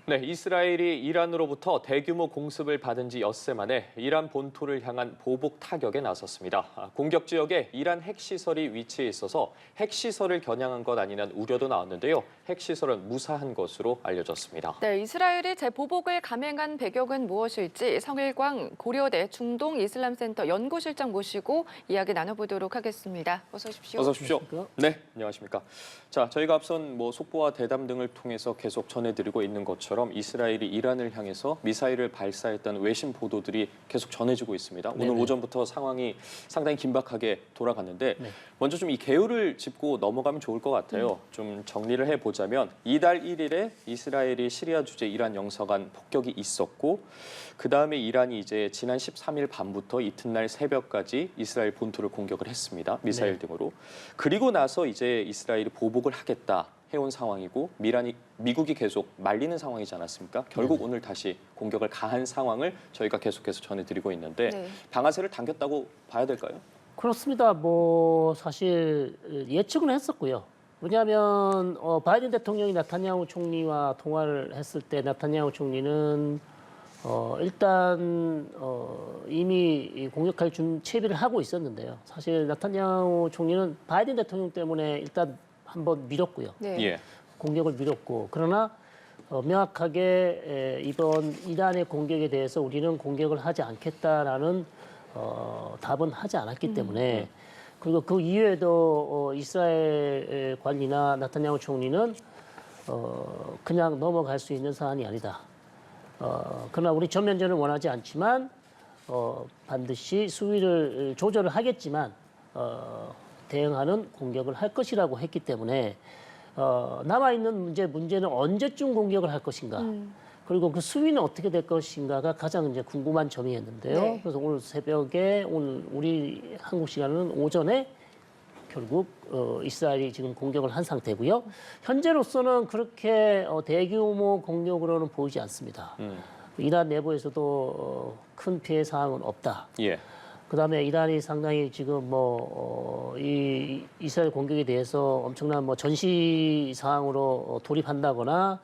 네, 이스라엘이 이란으로부터 대규모 공습을 받은 지 엿새 만에 이란 본토를 향한 보복 타격에 나섰습니다. 공격 지역에 이란 핵시설이 위치해 있어서 핵시설을 겨냥한 것 아니냐는 우려도 나왔는데요. 핵시설은 무사한 것으로 알려졌습니다. 네, 이스라엘이 재보복을 감행한 배경은 무엇일지 성일광 고려대 중동 이슬람센터 연구실장 모시고 이야기 나눠보도록 하겠습니다. 어서 오십시오. 어서 오십시오. 네, 안녕하십니까. 자, 저희가 앞선 속보와 대담 등을 통해서 계속 전해드리고 있는 것처럼 이스라엘이 이란을 향해서 미사일을 발사했다는 외신 보도들이 계속 전해지고 있습니다. 오늘 네네. 오전부터 상황이 상당히 긴박하게 돌아갔는데 네. 먼저 좀 이 개요를 짚고 넘어가면 좋을 것 같아요. 좀 정리를 해보자면 이달 1일에 이스라엘이 시리아 주재 이란 영사관 폭격이 있었고 그다음에 이란이 이제 지난 13일 밤부터 이튿날 새벽까지 이스라엘 본토를 공격을 했습니다. 미사일 등으로. 그리고 나서 이제 이스라엘이 보복을 하겠다 해온 상황이고 미국이 계속 말리는 상황이지 않았습니까? 결국 오늘 다시 공격을 가한 상황을 저희가 계속해서 전해드리고 있는데 네. 방아쇠를 당겼다고 봐야 될까요? 그렇습니다. 사실 예측은 했었고요. 왜냐하면 바이든 대통령이 나타냐후 총리와 통화를 했을 때 나타냐후 총리는 일단 이미 공격할 채비를 하고 있었는데요. 사실 나타냐후 총리는 바이든 대통령 때문에 일단 한번 미뤘고요. 네. 예. 공격을 미뤘고 그러나 명확하게 이번 이란의 공격에 대해서 우리는 공격을 하지 않겠다라는 답은 하지 않았기 때문에 그리고 그 이후에도 이스라엘 관리나 나타냐후 총리는 그냥 넘어갈 수 있는 사안이 아니다. 그러나 우리 전면전을 원하지 않지만 반드시 수위를 조절을 하겠지만 대응하는 공격을 할 것이라고 했기 때문에 남아있는 문제는 언제쯤 공격을 할 것인가 그리고 그 수위는 어떻게 될 것인가가 가장 이제 궁금한 점이었는데요. 네. 그래서 오늘 새벽에 오늘 우리 한국 시간은 오전에 결국 이스라엘이 지금 공격을 한 상태고요. 현재로서는 그렇게 대규모 공격으로는 보이지 않습니다. 이란 내부에서도 큰 피해 사항은 없다. 예. 그다음에 이란이 상당히 지금 이 이스라엘 공격에 대해서 엄청난 전시 사항으로 돌입한다거나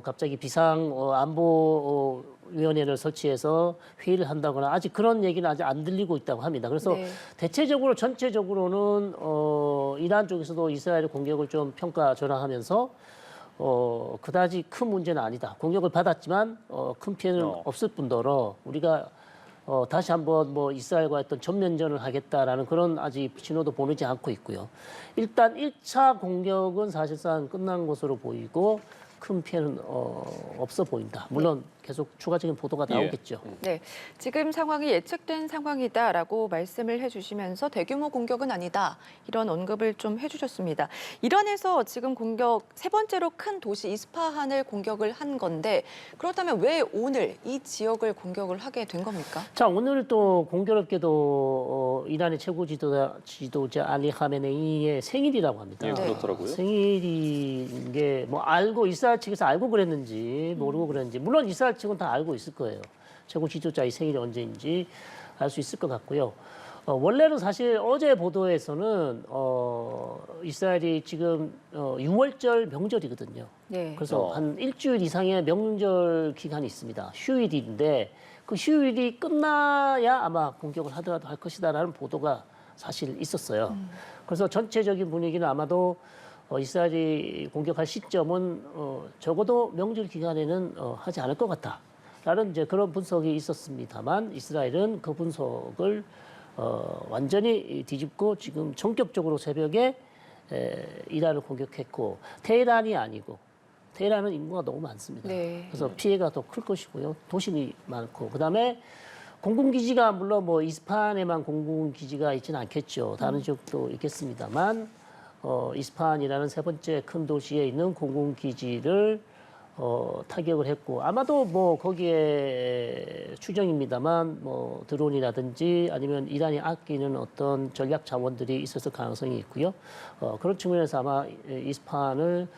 갑자기 비상 안보 위원회를 설치해서 회의를 한다거나 아직 그런 얘기는 아직 안 들리고 있다고 합니다. 그래서 네. 대체적으로 전체적으로는 이란 쪽에서도 이스라엘 공격을 좀 평가절하하면서 그다지 큰 문제는 아니다. 공격을 받았지만 큰 피해는 없을 뿐더러 우리가 다시 한번 이스라엘과 했던 전면전을 하겠다라는 그런 아직 신호도 보내지 않고 있고요. 일단 1차 공격은 사실상 끝난 것으로 보이고 큰 피해는 없어 보인다. 물론 계속 추가적인 보도가 나오겠죠. 네, 지금 상황이 예측된 상황이다라고 말씀을 해주시면서 대규모 공격은 아니다 이런 언급을 좀 해주셨습니다. 이란에서 지금 공격 세 번째로 큰 도시 이스파한을 공격을 한 건데 그렇다면 왜 오늘 이 지역을 공격을 하게 된 겁니까? 자, 오늘 또 공교롭게도 이란의 최고 지도자 알리 하메네이의 생일이라고 합니다. 예, 그렇더라고요. 생일인 게 이스라엘 측에서 알고 그랬는지 모르고 그랬는지 물론 이스라엘 측은 다 알고 있을 거예요. 최고 지도자의 생일이 언제인지 알 수 있을 것 같고요. 원래는 사실 어제 보도에서는 이스라엘이 지금 6월절 명절이거든요. 네. 그래서 한 일주일 이상의 명절 기간이 있습니다. 휴일인데 그 휴일이 끝나야 아마 공격을 하더라도 할 것이다라는 보도가 사실 있었어요. 그래서 전체적인 분위기는 아마도 이스라엘이 공격할 시점은 적어도 명절 기간에는 하지 않을 것 같다라는 이제 그런 분석이 있었습니다만 이스라엘은 그 분석을 완전히 뒤집고 지금 전격적으로 새벽에 이란을 공격했고 테헤란이 아니고 테헤란은 인구가 너무 많습니다. 네. 그래서 피해가 더 클 것이고요. 도심이 많고 그다음에 공군기지가 물론 이스파한에만 공군기지가 있지는 않겠죠. 다른 지역도 있겠습니다만 이스파한이라는 세 번째 큰 도시에 있는 공군기지를 타격을 했고 아마도 거기에 추정입니다만 드론이라든지 아니면 이란이 아끼는 어떤 전략 자원들이 있었을 가능성이 있고요. 그런 측면에서 아마 이스파한을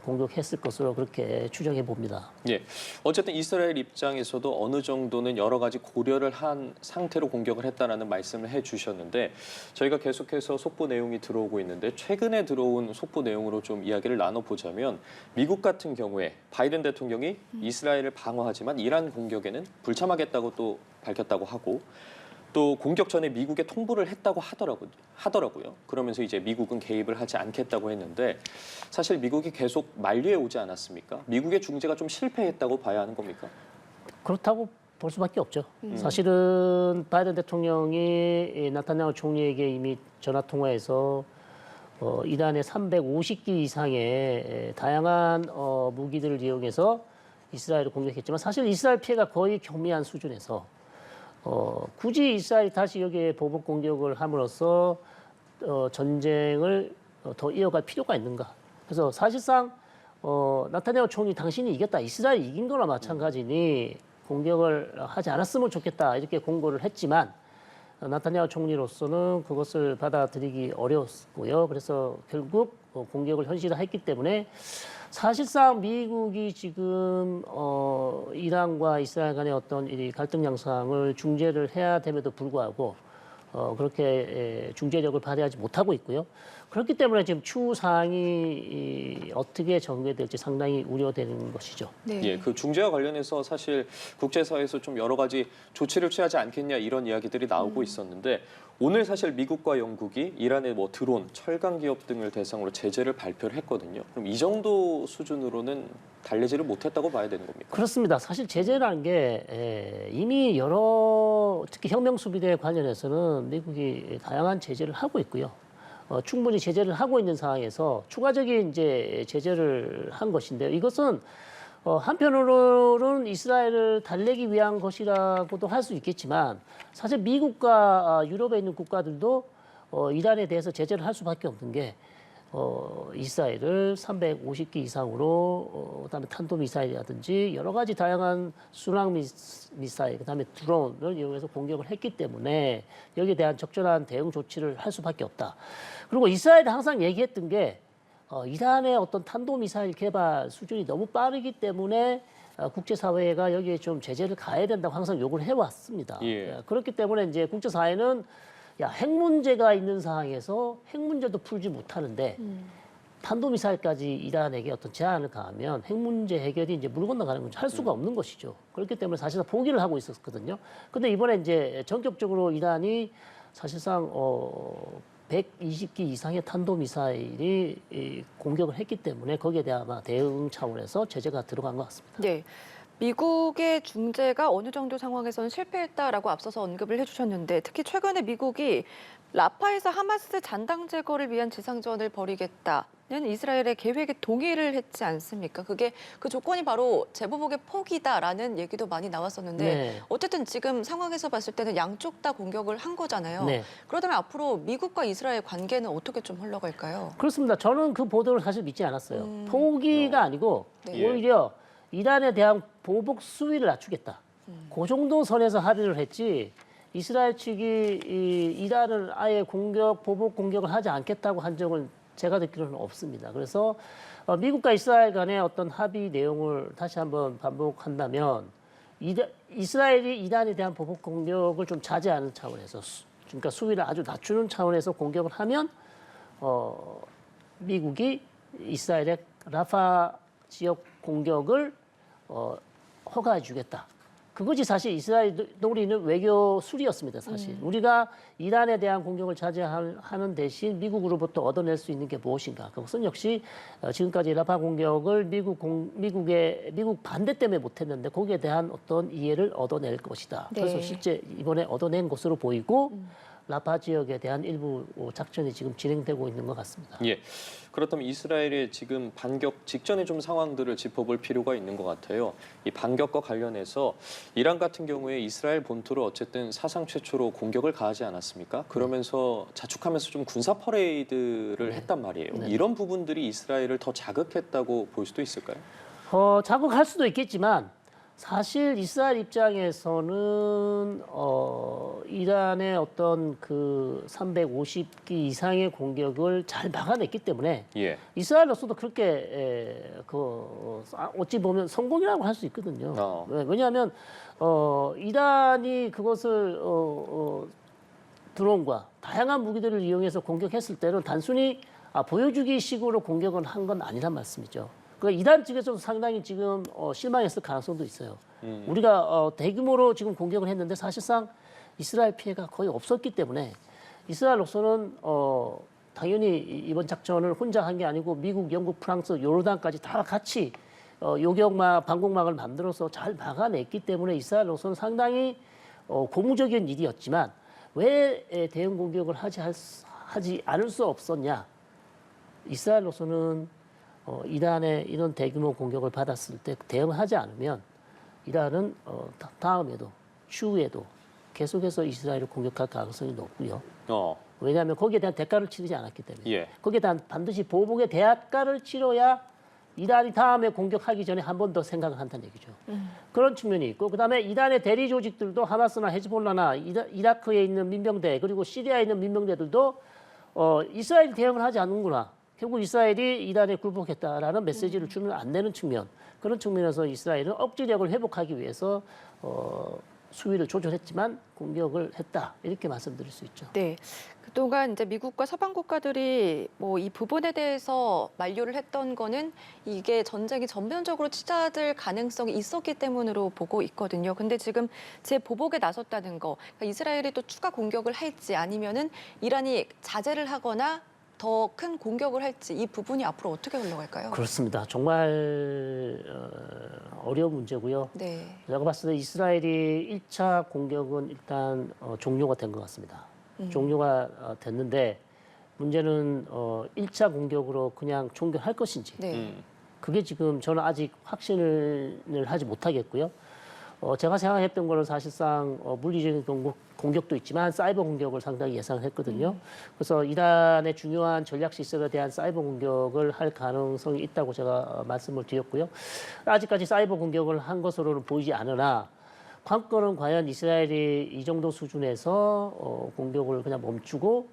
공격했을 것으로 그렇게 추정해 봅니다. 예. 어쨌든 이스라엘 입장에서도 어느 정도는 여러 가지 고려를 한 상태로 공격을 했다라는 말씀을 해주셨는데 저희가 계속해서 속보 내용이 들어오고 있는데 최근에 들어온 속보 내용으로 좀 이야기를 나눠보자면 미국 같은 경우에 바이든 대통령이 이스라엘을 방어하지만 이란 공격에는 불참하겠다고 또 밝혔다고 하고 또 공격 전에 미국에 통보를 했다고 하더라고요. 그러면서 이제 미국은 개입을 하지 않겠다고 했는데 사실 미국이 계속 만류해 오지 않았습니까? 미국의 중재가 좀 실패했다고 봐야 하는 겁니까? 그렇다고 볼 수밖에 없죠. 사실은 바이든 대통령이 나타냐후 총리에게 이미 전화 통화해서 이란의 350기 이상의 다양한 무기들을 이용해서 이스라엘을 공격했지만 사실 이스라엘 피해가 거의 경미한 수준에서 굳이 이스라엘이 다시 여기에 보복 공격을 함으로써 전쟁을 더 이어갈 필요가 있는가? 그래서 사실상 나타냐후 총리 당신이 이겼다. 이스라엘이 이긴 거나 마찬가지니 공격을 하지 않았으면 좋겠다. 이렇게 공고를 했지만 나타냐후 총리로서는 그것을 받아들이기 어려웠고요. 그래서 결국 공격을 현실화했기 때문에 사실상 미국이 지금 이란과 이스라엘 간의 어떤 이 갈등 양상을 중재를 해야 됨에도 불구하고 그렇게 중재력을 발휘하지 못하고 있고요. 그렇기 때문에 지금 추후 사항이 어떻게 전개될지 상당히 우려되는 것이죠. 네. 예, 그 중재와 관련해서 사실 국제사회에서 좀 여러 가지 조치를 취하지 않겠냐 이런 이야기들이 나오고 있었는데 오늘 사실 미국과 영국이 이란의 뭐 드론, 철강 기업 등을 대상으로 제재를 발표를 했거든요. 그럼 이 정도 수준으로는 달래지를 못했다고 봐야 되는 겁니까? 그렇습니다. 사실 제재라는 게 이미 여러 특히 혁명 수비대 관련해서는 미국이 다양한 제재를 하고 있고요. 충분히 제재를 하고 있는 상황에서 추가적인 이제 제재를 한 것인데요. 이것은 한편으로는 이스라엘을 달래기 위한 것이라고도 할 수 있겠지만 사실 미국과 유럽에 있는 국가들도 이란에 대해서 제재를 할 수밖에 없는 게 이스라엘을 350기 이상으로 그다음에 탄도미사일이라든지 여러 가지 다양한 순항 미사일 그다음에 드론을 이용해서 공격을 했기 때문에 여기에 대한 적절한 대응 조치를 할 수밖에 없다. 그리고 이스라엘이 항상 얘기했던 게 이란의 어떤 탄도미사일 개발 수준이 너무 빠르기 때문에 국제사회가 여기에 좀 제재를 가해야 된다고 항상 요구를 해왔습니다. 예. 그렇기 때문에 이제 국제사회는 핵 문제가 있는 상황에서 핵 문제도 풀지 못하는데 탄도미사일까지 이란에게 어떤 제한을 가하면 핵 문제 해결이 이제 물 건너가는 건 할 수가 없는 것이죠. 그렇기 때문에 사실상 포기를 하고 있었거든요. 근데 이번에 이제 전격적으로 이란이 사실상 120기 이상의 탄도미사일이 공격을 했기 때문에 거기에 대한 아마 대응 차원에서 제재가 들어간 것 같습니다. 네. 미국의 중재가 어느 정도 상황에서는 실패했다라고 앞서서 언급을 해주셨는데 특히 최근에 미국이 라파에서 하마스 잔당 제거를 위한 지상전을 벌이겠다는 이스라엘의 계획에 동의를 했지 않습니까? 그게 그 조건이 바로 재보복의 포기다라는 얘기도 많이 나왔었는데 네. 어쨌든 지금 상황에서 봤을 때는 양쪽 다 공격을 한 거잖아요. 네. 그러다면 앞으로 미국과 이스라엘 관계는 어떻게 좀 흘러갈까요? 그렇습니다. 저는 그 보도를 사실 믿지 않았어요. 포기가 아니고 네. 오히려 이란에 대한 보복 수위를 낮추겠다. 그 정도 선에서 합의를 했지 이스라엘 측이 이란을 아예 보복 공격을 하지 않겠다고 한 적은 제가 듣기로는 없습니다. 그래서 미국과 이스라엘 간의 어떤 합의 내용을 다시 한번 반복한다면 이스라엘이 이란에 대한 보복 공격을 좀 자제하는 차원에서 그러니까 수위를 아주 낮추는 차원에서 공격을 하면 미국이 이스라엘의 라파 지역 공격을 허가해 주겠다. 그것이 사실 이스라엘 노리는 외교 수리였습니다. 사실 우리가 이란에 대한 공격을 자제하는 대신 미국으로부터 얻어낼 수 있는 게 무엇인가? 그것은 역시 지금까지 라파 공격을 미국 반대 때문에 못했는데 거기에 대한 어떤 이해를 얻어낼 것이다. 네. 그래서 실제 이번에 얻어낸 것으로 보이고 라파 지역에 대한 일부 작전이 지금 진행되고 있는 것 같습니다. 예. 그렇다면 이스라엘의 지금 반격 직전의 좀 상황들을 짚어볼 필요가 있는 것 같아요. 이 반격과 관련해서 이란 같은 경우에 이스라엘 본토를 어쨌든 사상 최초로 공격을 가하지 않았습니까? 그러면서 자축하면서 좀 군사 퍼레이드를 했단 말이에요. 이런 부분들이 이스라엘을 더 자극했다고 볼 수도 있을까요? 자극할 수도 있겠지만 사실 이스라엘 입장에서는 이란의 어떤 그 350기 이상의 공격을 잘 막아냈기 때문에 예. 이스라엘로서도 그렇게 어찌 보면 성공이라고 할 수 있거든요. 왜냐하면 이란이 그것을 드론과 다양한 무기들을 이용해서 공격했을 때는 단순히 보여주기 식으로 공격을 한 건 아니란 말씀이죠. 그러니까 이란 측에서도 상당히 지금 실망했을 가능성도 있어요. 우리가 대규모로 지금 공격을 했는데 사실상 이스라엘 피해가 거의 없었기 때문에 이스라엘로서는 당연히 이번 작전을 혼자 한 게 아니고 미국, 영국, 프랑스, 요르단까지 다 같이 요격막, 방공막을 만들어서 잘 막아냈기 때문에 이스라엘로서는 상당히 고무적인 일이었지만 왜 대응 공격을 하지 않을 수 없었냐? 이스라엘로서는 이란의 이런 대규모 공격을 받았을 때 대응하지 않으면 이란은 다음에도 추후에도 계속해서 이스라엘을 공격할 가능성이 높고요. 왜냐하면 거기에 대한 대가를 치르지 않았기 때문에 예. 거기에 대한 반드시 보복의 대가를 치러야 이란이 다음에 공격하기 전에 한 번 더 생각을 한다는 얘기죠. 그런 측면이 있고 그다음에 이란의 대리 조직들도 하마스나 헤즈볼라나 이라크에 있는 민병대 그리고 시리아에 있는 민병대들도 이스라엘 대응을 하지 않는구나. 결국 이스라엘이 이란에 굴복했다라는 메시지를 주면 안 되는 측면. 그런 측면에서 이스라엘은 억지력을 회복하기 위해서 수위를 조절했지만 공격을 했다. 이렇게 말씀드릴 수 있죠. 네. 그동안 이제 미국과 서방 국가들이 뭐 이 부분에 대해서 만류를 했던 거는 이게 전쟁이 전면적으로 치닫을 가능성이 있었기 때문으로 보고 있거든요. 근데 지금 재보복에 나섰다는 거, 그러니까 이스라엘이 또 추가 공격을 할지 아니면은 이란이 자제를 하거나 더 큰 공격을 할지 이 부분이 앞으로 어떻게 흘러갈까요? 그렇습니다. 정말 어려운 문제고요. 네. 제가 봤을 때 이스라엘이 1차 공격은 일단 종료가 된 것 같습니다. 종료가 됐는데 문제는 1차 공격으로 그냥 종결할 것인지 네. 그게 지금 저는 아직 확신을 하지 못하겠고요. 제가 생각했던 거는 사실상 물리적인 공격도 있지만 사이버 공격을 상당히 예상을 했거든요. 그래서 이란의 중요한 전략 시설에 대한 사이버 공격을 할 가능성이 있다고 제가 말씀을 드렸고요. 아직까지 사이버 공격을 한 것으로는 보이지 않으나 관건은 과연 이스라엘이 이 정도 수준에서 공격을 그냥 멈추고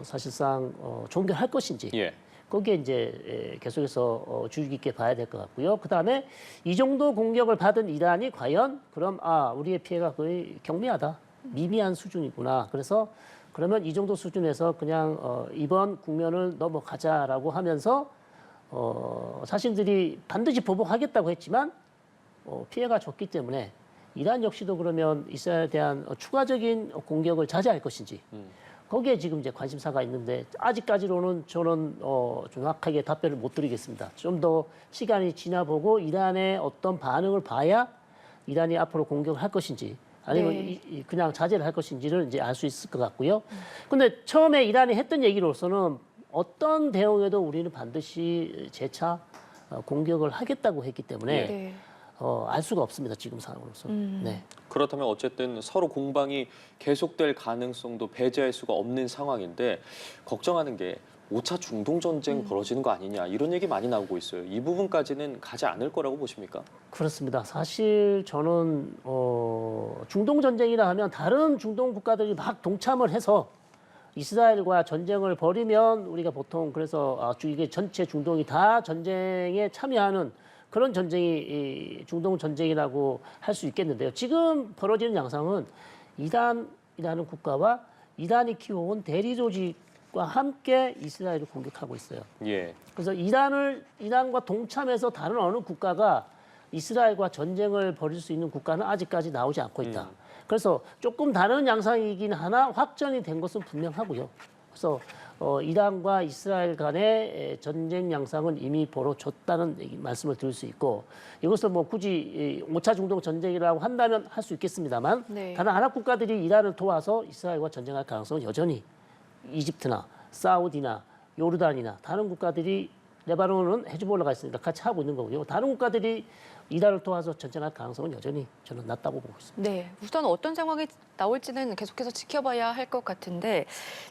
사실상 종결할 것인지 예. 거기에 이제 계속해서 주의 깊게 봐야 될 것 같고요. 그 다음에 이 정도 공격을 받은 이란이 과연 그럼 우리의 피해가 거의 경미하다, 미미한 수준이구나. 그래서 그러면 이 정도 수준에서 그냥 이번 국면을 넘어가자라고 하면서 자신들이 반드시 보복하겠다고 했지만 피해가 적기 때문에 이란 역시도 그러면 이스라엘에 대한 추가적인 공격을 자제할 것인지. 거기에 지금 이제 관심사가 있는데 아직까지로는 저는 정확하게 답변을 못 드리겠습니다. 좀 더 시간이 지나보고 이란의 어떤 반응을 봐야 이란이 앞으로 공격을 할 것인지 아니면 네. 그냥 자제를 할 것인지를 이제 알 수 있을 것 같고요. 근데 처음에 이란이 했던 얘기로서는 어떤 대응에도 우리는 반드시 재차 공격을 하겠다고 했기 때문에 네. 알 수가 없습니다. 지금 상황으로서. 네. 그렇다면 어쨌든 서로 공방이 계속될 가능성도 배제할 수가 없는 상황인데 걱정하는 게 5차 중동 전쟁 벌어지는 거 아니냐 이런 얘기 많이 나오고 있어요. 이 부분까지는 가지 않을 거라고 보십니까? 그렇습니다. 사실 저는 중동 전쟁이라 하면 다른 중동 국가들이 막 동참을 해서 이스라엘과 전쟁을 벌이면 우리가 보통 그래서 이게 전체 중동이 다 전쟁에 참여하는 그런 전쟁이 중동 전쟁이라고 할 수 있겠는데요. 지금 벌어지는 양상은 이란이라는 국가와 이란이 키워온 대리 조직과 함께 이스라엘을 공격하고 있어요. 예. 그래서 이란과 동참해서 다른 어느 국가가 이스라엘과 전쟁을 벌일 수 있는 국가는 아직까지 나오지 않고 있다. 그래서 조금 다른 양상이긴 하나 확전이 된 것은 분명하고요. 그래서 이란과 이스라엘 간의 전쟁 양상은 이미 벌어졌다는 말씀을 드릴 수 있고 이것을 뭐 굳이 5차 중동 전쟁이라고 한다면 할 수 있겠습니다만 네. 다른 아랍 국가들이 이란을 도와서 이스라엘과 전쟁할 가능성은 여전히 이집트나 사우디나 요르단이나 다른 국가들이 레바논은 헤즈볼라가 있으니까 같이 하고 있는 거고요. 다른 국가들이 이란을 도와서 전쟁할 가능성은 여전히 저는 낮다고 보고 있습니다. 네, 우선 어떤 상황이 나올지는 계속해서 지켜봐야 할 것 같은데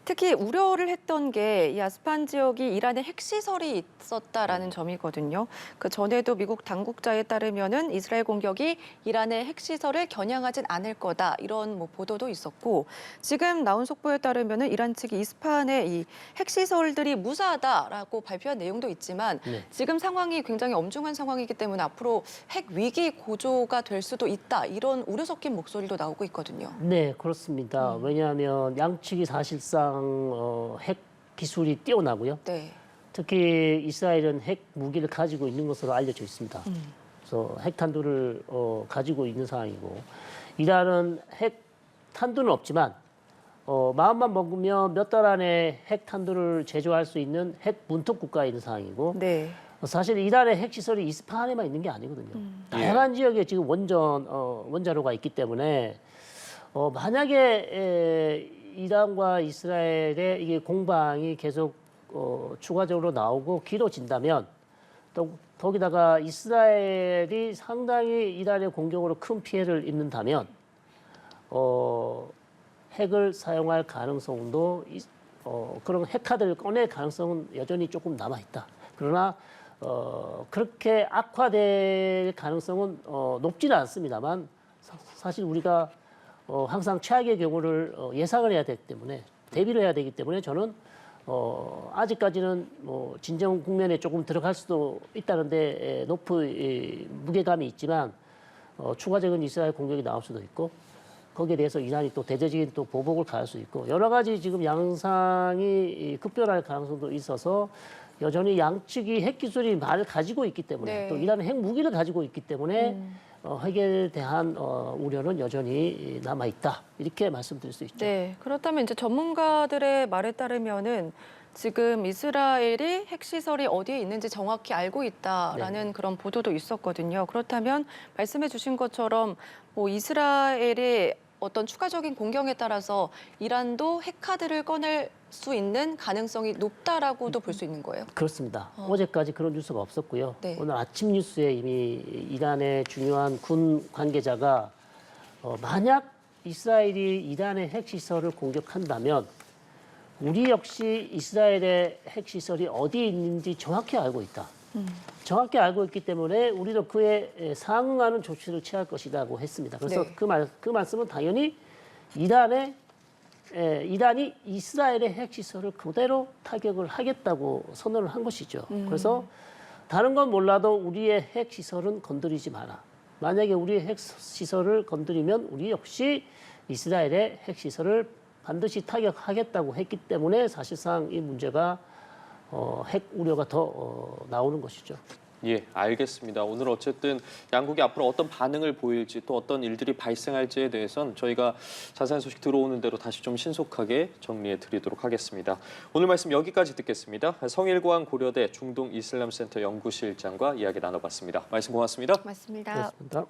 특히 우려를 했던 게 이 아스판 지역이 이란의 핵시설이 있었다라는 점이거든요. 그 전에도 미국 당국자에 따르면은 이스라엘 공격이 이란의 핵시설을 겨냥하진 않을 거다 이런 뭐 보도도 있었고 지금 나온 속보에 따르면은 이란 측이 이스파한의 이 핵시설들이 무사하다라고 발표한 내용도 있지만 네. 지금 상황이 굉장히 엄중한 상황이기 때문에 앞으로 핵 위기 고조가 될 수도 있다 이런 우려 섞인 목소리도 나오고 있거든요. 네, 그렇습니다. 왜냐하면 양측이 사실상 핵 기술이 뛰어나고요. 네. 특히 이스라엘은 핵 무기를 가지고 있는 것으로 알려져 있습니다. 그래서 핵탄두를 가지고 있는 상황이고 이란은 핵탄두는 없지만 마음만 먹으면 몇 달 안에 핵탄두를 제조할 수 있는 핵 문턱 국가에 있는 상황이고 네. 사실 이란의 핵시설이 이스파한에만 있는 게 아니거든요. 다양한 지역에 지금 원자로가 있기 때문에 만약에 이란과 이스라엘의 이게 공방이 계속 추가적으로 나오고 길어진다면 또 거기다가 이스라엘이 상당히 이란의 공격으로 큰 피해를 입는다면 핵을 사용할 가능성도 그런 핵카드를 꺼낼 가능성은 여전히 조금 남아 있다. 그러나 그렇게 악화될 가능성은 높지는 않습니다만 사실 우리가 항상 최악의 경우를 예상을 해야 되기 때문에 대비를 해야 되기 때문에 저는 아직까지는 뭐 진정 국면에 조금 들어갈 수도 있다는데 높은 무게감이 있지만 추가적인 이스라엘 공격이 나올 수도 있고 거기에 대해서 이란이 또 대대적인 또 보복을 가할 수 있고 여러 가지 지금 양상이 급변할 가능성도 있어서 여전히 양측이 핵 기술이 많이 가지고 있기 때문에 네. 또 이란은 핵 무기를 가지고 있기 때문에 핵에 대한 우려는 여전히 남아 있다 이렇게 말씀드릴 수 있죠. 네. 그렇다면 이제 전문가들의 말에 따르면은 지금 이스라엘이 핵시설이 어디에 있는지 정확히 알고 있다라는 그런 보도도 있었거든요. 그렇다면 말씀해 주신 것처럼 뭐 이스라엘의 어떤 추가적인 공격에 따라서 이란도 핵카드를 꺼낼 수 있는 가능성이 높다라고도 볼 수 있는 거예요. 그렇습니다. 어제까지 그런 뉴스가 없었고요. 네. 오늘 아침 뉴스에 이미 이란의 중요한 군 관계자가 만약 이스라엘이 이란의 핵시설을 공격한다면 우리 역시 이스라엘의 핵시설이 어디에 있는지 정확히 알고 있다. 정확히 알고 있기 때문에 우리도 그에 상응하는 조치를 취할 것이라고 했습니다. 그래서 네. 그 말씀은 당연히 이란이 이스라엘의 핵시설을 그대로 타격을 하겠다고 선언을 한 것이죠. 그래서 다른 건 몰라도 우리의 핵시설은 건드리지 마라. 만약에 우리의 핵시설을 건드리면 우리 역시 이스라엘의 핵시설을 반드시 타격하겠다고 했기 때문에 사실상 이 문제가 핵 우려가 더 나오는 것이죠. 예, 알겠습니다. 오늘 어쨌든 양국이 앞으로 어떤 반응을 보일지 또 어떤 일들이 발생할지에 대해선 저희가 자세한 소식 들어오는 대로 다시 좀 신속하게 정리해 드리도록 하겠습니다. 오늘 말씀 여기까지 듣겠습니다. 성일고한 고려대 중동 이슬람센터 연구실장과 이야기 나눠봤습니다. 말씀 고맙습니다. 맞습니다. 그렇습니다.